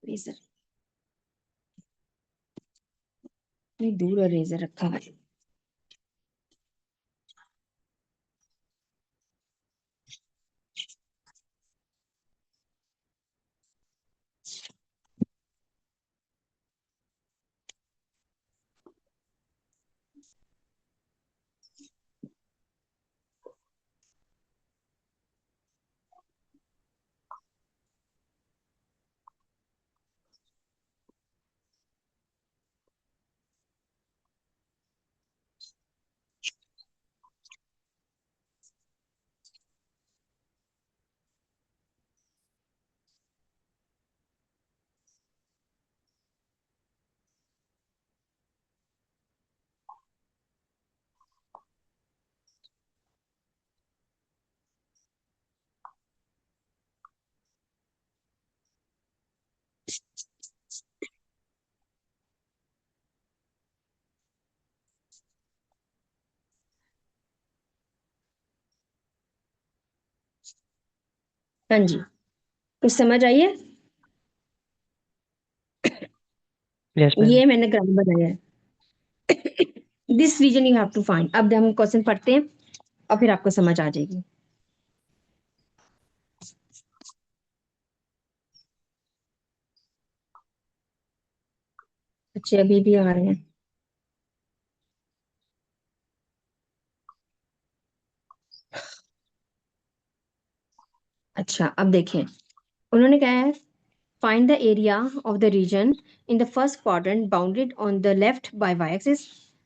Razor दूर razor रखा है। हाँ जी, कुछ समझ आई है? Yes ma'am. ये मैंने ग्राम बनाया है। This region you have to find. अब हम क्वेश्चन पढ़ते हैं और फिर आपको समझ आ जाएगी। बच्चे अभी भी आ रहे हैं। अच्छा, अब देखें, उन्होंने कहा है find the area of the region in the first quadrant bounded on the left by y axis.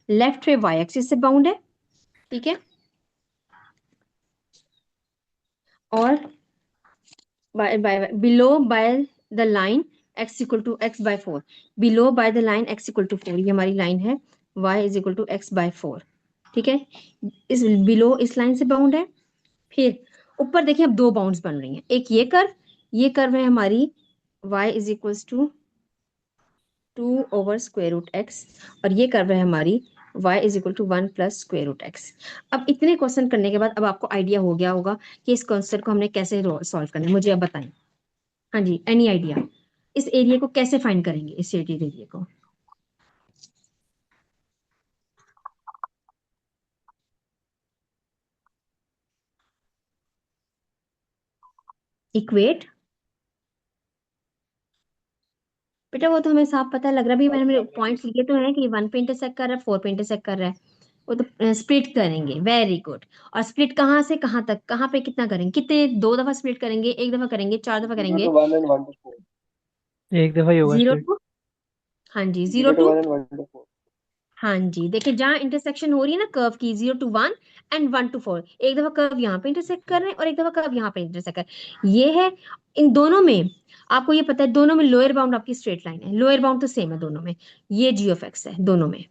Left पे वाई एक्सिस से बाउंड है, ठीक है, और below by the line x equal to x by 4। Below by the line x equal to 4, ये हमारी line है y is equal to x by 4, ठीक है। इस बिलो इस लाइन से बाउंड है। फिर ऊपर देखिए अब दो बाउंड्स बन रही हैं, एक ये कर्व है हमारी y is equals to 2/√x, और ये कर्व है हमारी y is equal to 1+√x। अब इतने क्वेश्चन करने के बाद अब आपको आइडिया हो गया होगा कि इस कॉन्सेप्ट को हमने कैसे सॉल्व करना है। मुझे अब बताएं, हाँ जी, एनी आइडिया इस एरिया को कैसे फाइंड करेंगे, इस शेडेड एरिया को? इक्वेट, बेटा वो तो हमें साफ पता लग रहा है। भी मैंने मेरे पॉइंट्स लिखे तो हैं कि 1 पे इंटरसेक्ट कर रहा है, 4 पे इंटरसेक्ट कर रहा है। वो तो स्प्लिट करेंगे, वेरी गुड। और स्प्लिट कहाँ से कहाँ तक, कहाँ पे कितना करेंगे, कितने, 2 दफा स्प्लिट करेंगे, 1 दफा करेंगे, 4 दफा 0 करेंगे? to 1 and 1 to 4. एक दफा ही होगा 0 स्प्लिट। टू, हाँ जी, 0 0 to टू, 1 and 1 to 4. हाँ जी, देखिए जहाँ इंटरसेक्शन हो रही है ना कर्व की, 0 to 1 एंड 1 to 4, एक दफा कर्व यहाँ पे इंटरसेक्ट कर रहे हैं और एक दफा कर्व यहाँ पे इंटरसेक्ट कर रहे हैं। ये है इन दोनों में, आपको ये पता है दोनों में लोअर बाउंड आपकी स्ट्रेट लाइन है, लोअर बाउंड तो सेम है दोनों में, ये जी ऑफ एक्स है दोनों में।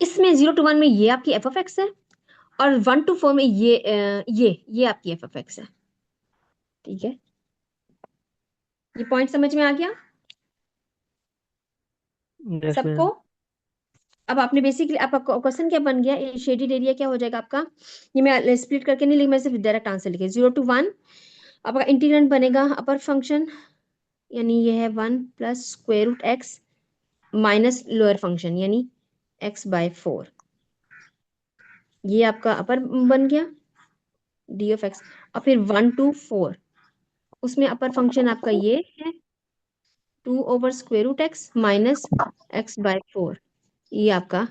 इसमें 0 to 1 में ये आपकी एफ ऑफ एक्स है, और 1 to 4 में ये आपकी एफ ऑफ एक्स है, ठीक है। ये पॉइंट समझ में आ गया यस सबको? मैम। अब आपने बेसिकली, आपका क्वेश्चन क्या बन गया, शेडेड एरिया क्या हो जाएगा आपका? ये मैं स्प्लिट करके नहीं लिखी, मैं सिर्फ डायरेक्ट आंसर लिखे। 0 to 1 आपका इंटीग्रेंट बनेगा अपर फंक्शन, यानी ये है 1+√x माइनस लोअर फंक्शन यानी x/4। ये आपका अपर बन गया डी ऑफ एक्स। और फिर 1 to 4, उसमें अपर फंक्शन आपका ये है 2/√x माइनस x/4। ये आपका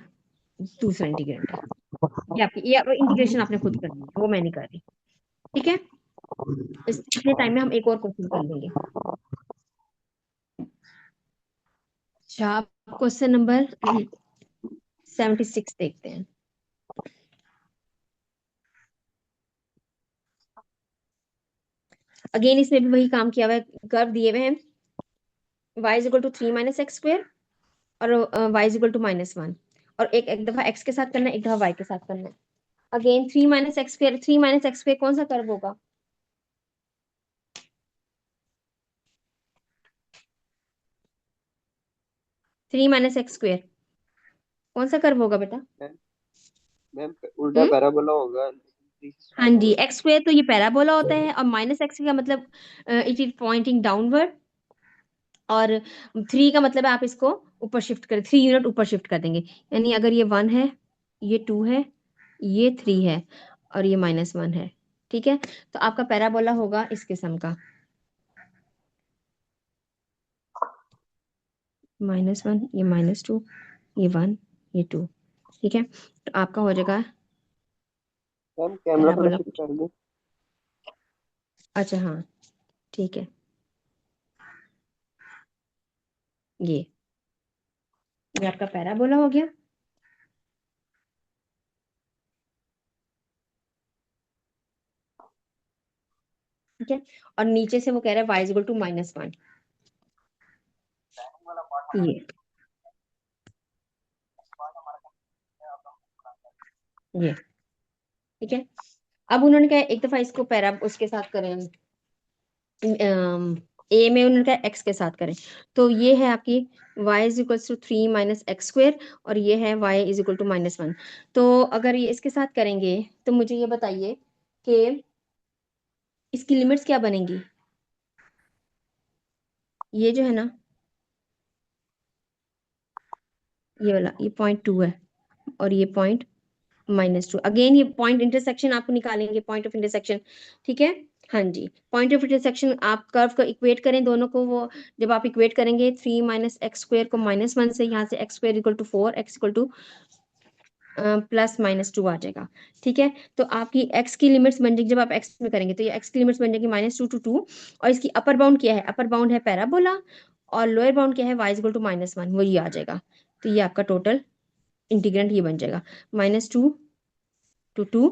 दूसरा इंटीग्रेंट है। ये इंटीग्रेशन आपने खुद करनी है, वो मैं नहीं कर रही, ठीक है। इतने टाइम में हम एक और क्वेश्चन कर लेंगे। अच्छा, क्वेश्चन नंबर 76 देखते हैं। अगेन इसमें भी वही काम किया हुआ है, कर्व दिए हुए हैं, y is equal to 3 - x² और y इज इक्वल टू -1, और एक दफा x के साथ करना है, एक दफा y के साथ करना है। अगेन 3 - x², 3 - x² कौन सा कर्व होगा? 3 - x² कौन सा कर्व होगा बेटा? मैम मैम उल्टा पैराबोला होगा। हाँ जी, x² तो ये पैराबोला होता है, और -x का मतलब इट इज पॉइंटिंग डाउनवर्ड, और 3 का मतलब है आप इसको ऊपर शिफ्ट कर 3 यूनिट ऊपर शिफ्ट कर देंगे, यानी अगर ये 1 है, ये 2 है, ये 3 है और ये -1 है, ठीक है। तो आपका पैराबोला होगा इस किस्म का, -1, ये -2, ये 1, ये 2, ठीक है। तो आपका हो जाएगा मैम कैमरा थोड़ा पैराबोला। शिफ्ट कर दो। अच्छा हाँ, ठीक है। ये आपका पैराबोला हो गया। ठीक है, और नीचे से वो कह रहा है y इज इक्वल टू -1, ये ठीक है। अब उन्होंने कहा एक दफा इसको पैरा उसके साथ करें, ए में उन्होंने कहा x के साथ करें, तो ये है आपकी y is equal to 3 minus x square और ये है y इज इक्वल टू -1। तो अगर ये इसके साथ करेंगे तो मुझे ये बताइए कि इसकी लिमिट्स क्या बनेंगी। ये जो है ना, ये वाला, ये 0.2 है और ये -2, अगेन ये पॉइंट इंटरसेक्शन आपको निकालेंगे, पॉइंट ऑफ इंटरसेक्शन, ठीक है। हाँ जी, पॉइंट ऑफ इंटरसेक्शन आप कर्व को इक्वेट करें दोनों को, वो जब आप इक्वेट करेंगे 3 माइनस एक्स स्क्वेयर को -1 से, यहाँ से x square equal to 4, x equal to +-2 आ जाएगा, ठीक है। तो आपकी x की लिमिट्स बन जाएगी, जब आप x में करेंगे तो ये x की लिमिट्स बन जाएगी -2 to 2, और इसकी अपर बाउंड क्या है, अपर बाउंड है पैराबोला, और लोअर बाउंड क्या है, y इक्वल टू -1, वो ये आ जाएगा। तो ये आपका टोटल इंटीग्रेंट ये बन जाएगा, -2 to 2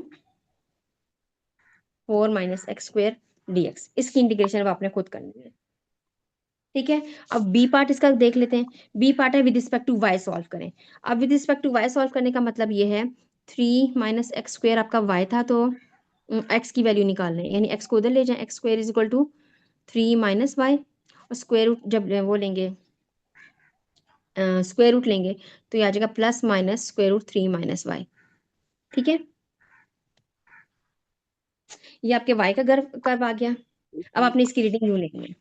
4 minus x square dx। इसकी इंटीग्रेशन अब आपने खुद करनी है, ठीक है। अब बी पार्ट इसका देख लेते हैं। बी पार्ट है with respect to y solve करें। अब with respect to y solve करने का मतलब ये है 3 माइनस एक्स स्क्वेयर आपका वाई था, तो एक्स की वैल्यू निकाल लें, यानी एक्स को उधर ले जाएं, x square is equal to 3 minus y, और स्क्वायर रूट जब वो लेंगे, स्क्वायर रूट लेंगे तो ये आ जाएगा +-√3 माइनस वाई, ठीक है। ये आपके वाई का कर्व आ गया। अब आपने इसकी रीडिंग यूं लेनी है,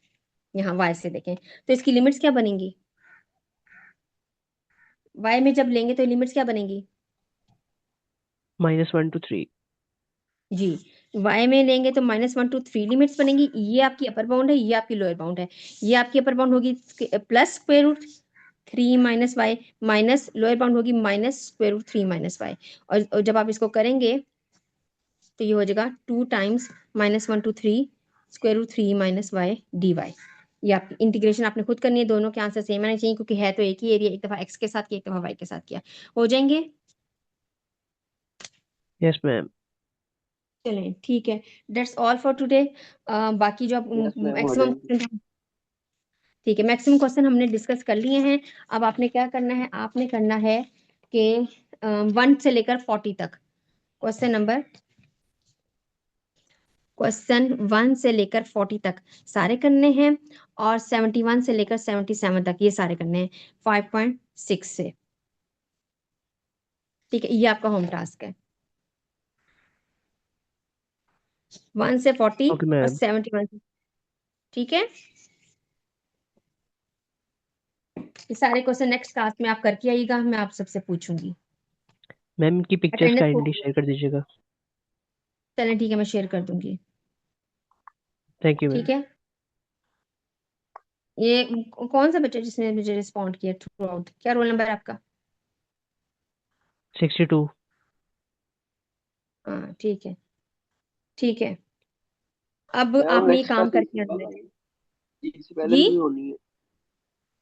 यहाँ वाई से देखें तो इसकी लिमिट्स क्या बनेंगी, वाई में जब लेंगे तो लिमिट्स क्या बनेंगी -1 to 3। जी। y में लेंगे तो -1 to 3 लिमिट्स बनेंगी, ये आपकी अपर बाउंड है, ये आपकी लोअर बाउंड है। ये आपकी अपर बाउंड होगी +√3 minus y, minus lower bound होगी -√3 माइनस वाई, और जब आप इसको करेंगे तो ये हो जाएगा 2 times -1 to 3 √3 minus y dy। ये आपकी इंटीग्रेशन आपने खुद करनी है, दोनों के आंसर सेम आने चाहिए क्योंकि है तो एक ही एरिया, एक दफा x के साथ किया, एक दफा y के साथ किया, हो जाएंगे। Yes ma'am. चलें ठीक है, दैट्स ऑल फॉर टुडे। बाकी जो आप यस मैम हो मैक्सिमम, जाएंगे। ठीक है, मैक्सिमम क्वेश्चन हमने डिस्कस कर लिए हैं। अब आपने क्या करना है, आपने करना है कि 1 से लेकर 40 तक क्वेश्चन 1 से लेकर 40 तक सारे करने हैं, और 71 से लेकर 77 तक ये सारे करने हैं 5.6 से, ठीक है। ये आपका होम टास्क है, 1 से 40 ओके और मैम। 71, ठीक है। ये सारे क्वेश्चन नेक्स्ट क्लास में आप करके आइएगा, मैं आप सबसे पूछूंगी। मैम इनकी पिक्चर्स अटेंडेंस काइंडली होगी, शेयर कर दीजिएगा। चलें ठीक है, मैं शेयर कर दूंगी, थैंक यू मैम। ठीक है। ये कौन सा बच्चा जिसने मुझे रिस्पॉन्ड किया थ्रू आउट, क्या रोल नंबर है आपका। 62। हाँ ठीक है, ठीक है। अब मैम आपने ये नेक्स्ट काम क्लास ईद करके के आना बाद है। होगी, ईद से पहले जी, नहीं होनी है।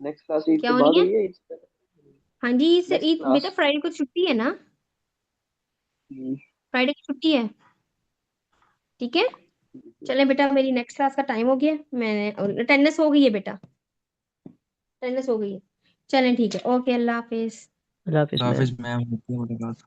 नेक्स्ट क्लास ईद क्या के होनी बाद है। हुई है, ईद से पहले। हाँ जी, इससे नेक्स्ट बेटा क्लास। फ्राइडे को छुट्टी है ना, फ्राइडे की छुट्टी है, ठीक है। चलें बेटा, मेरी नेक्स्ट क्लास का टाइम हो गया, मैंने अटेंडेंस हो गई है बेटा, अटेंडेंस हो गई है। चलें ठीक है, ओके, अल्लाह हाफिज। अल्लाह हाफिज़ मैम। हाफिज मैम, होती है मुलाकात।